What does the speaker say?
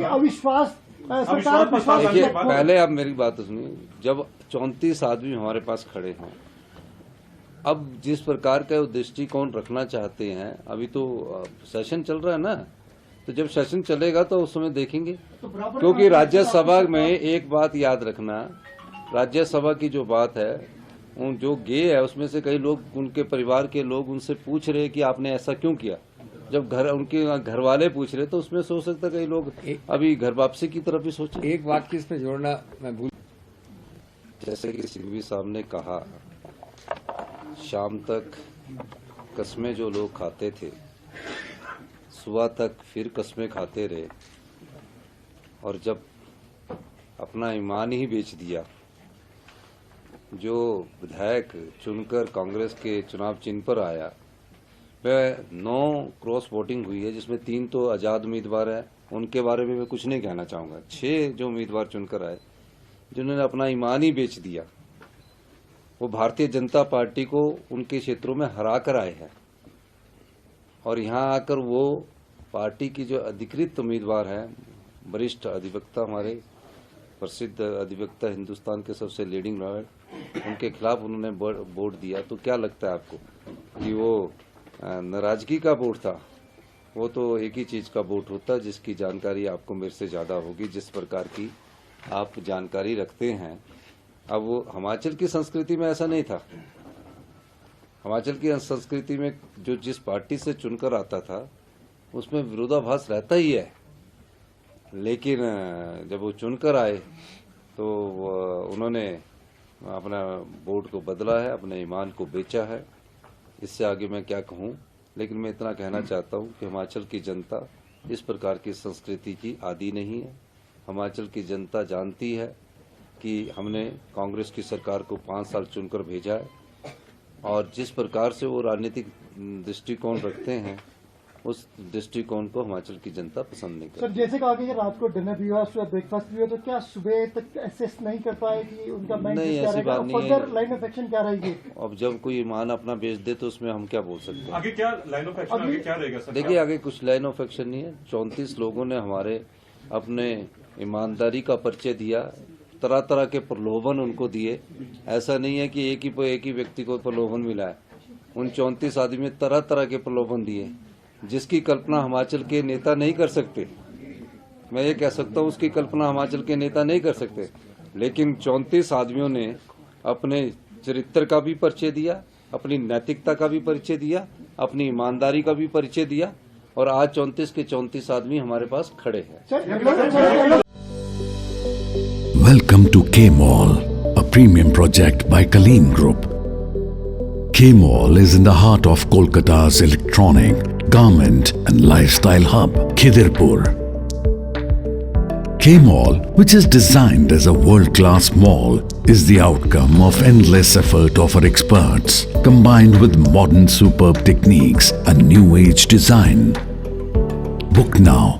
अविश्वास सरकार देखिए, पहले आप मेरी बात सुनिए। जब 34 आदमी हमारे पास खड़े हैं, अब जिस प्रकार का वो दृष्टिकोण रखना चाहते हैं, अभी तो सेशन चल रहा है ना, तो जब सेशन चलेगा तो उस समय देखेंगे। क्योंकि राज्यसभा में एक बात याद रखना, राज्यसभा की जो बात है, उन जो गे है उसमें से कई लोग, उनके परिवार के लोग उनसे पूछ रहे कि आपने ऐसा क्यों किया। जब उनके घर वाले पूछ रहे तो उसमें सोच सकता कई लोग अभी घर वापसी की तरफ भी सोचे। एक बात की इसमें जोड़ना मैं भूल, जैसे कि सिंघवी साहब ने कहा, शाम तक कस्में जो लोग खाते थे, सुबह तक फिर कस्में खाते रहे, और जब अपना ईमान ही बेच दिया। जो विधायक चुनकर कांग्रेस के चुनाव चिन्ह पर आया, वह 9 क्रॉस वोटिंग हुई है, जिसमें 3 तो आजाद उम्मीदवार हैं, उनके बारे में मैं कुछ नहीं कहना चाहूँगा। 6 जो उम्मीदवार चुनकर आए, जिन्होंने अपना ईमान ही बेच दिया, वो भारतीय जनता पार्टी को उनके क्षेत्रों में हरा कर आए हैं। और यहाँ आकर वो पार्टी की जो अधिकृत उम्मीदवार हैं, वरिष्ठ अधिवक्ता, हमारे प्रसिद्ध अधिवक्ता, हिंदुस्तान के सबसे लीडिंग लॉयर, उनके खिलाफ उन्होंने वोट दिया। तो क्या लगता है आपको कि वो नाराजगी का वोट था? वो तो एक ही चीज का वोट होता है, जिसकी जानकारी आपको मेरे से ज्यादा होगी, जिस प्रकार की आप जानकारी रखते हैं। अब वो हिमाचल की संस्कृति में ऐसा नहीं था। हिमाचल की संस्कृति में जो जिस पार्टी से चुनकर आता था, उसमें विरोधाभास रहता ही है। लेकिन जब वो चुनकर आए तो उन्होंने अपना वोट को बदला है, अपने ईमान को बेचा है। इससे आगे मैं क्या कहूँ, लेकिन मैं इतना कहना चाहता हूँ कि हिमाचल की जनता इस प्रकार की संस्कृति की आदी नहीं है। हिमाचल की जनता जानती है कि हमने कांग्रेस की सरकार को 5 साल चुनकर भेजा है, और जिस प्रकार से वो राजनीतिक दृष्टिकोण रखते हैं, उस दृष्टिकोण को हिमाचल की जनता पसंद नहीं करती। सर, जैसे कहा कि रात को डिनर भी हुआ, सुबह ब्रेकफास्ट भी हुआ, तो क्या सुबह तक एसेस नहीं कर पाएगी उनका माइंड? नहीं, ऐसी बात नहीं है। फर्दर लाइन ऑफ एक्शन क्या रहेगी? अब जब कोई ईमान अपना बेच दे तो उसमें हम क्या बोल सकते हैं? आगे क्या लाइन ऑफ एक्शन, आगे क्या रहेगा सर? देखिए, आगे कुछ लाइन ऑफ एक्शन नहीं है। 34 लोगों ने हमारे अपने ईमानदारी का परिचय दिया, तरह तरह के प्रलोभन उनको दिए। ऐसा नहीं है कि एक ही व्यक्ति को प्रलोभन मिला है। उन 34 आदमी में तरह तरह के प्रलोभन दिए, जिसकी कल्पना हिमाचल के नेता नहीं कर सकते। मैं ये कह सकता हूँ, उसकी कल्पना हिमाचल के नेता नहीं कर सकते। लेकिन 34 आदमियों ने अपने चरित्र का भी परिचय दिया, अपनी नैतिकता का भी परिचय दिया, अपनी ईमानदारी का भी परिचय दिया, और आज 34 के 34 आदमी हमारे पास खड़े हैं। Welcome to K-Mall, a premium project by Kaleen Group. K-Mall is in the heart of Kolkata's electronic, garment and lifestyle hub, Khidirpur. K-Mall, which is designed as a world-class mall, is the outcome of endless effort of our experts, combined with modern superb techniques and new age design. Book now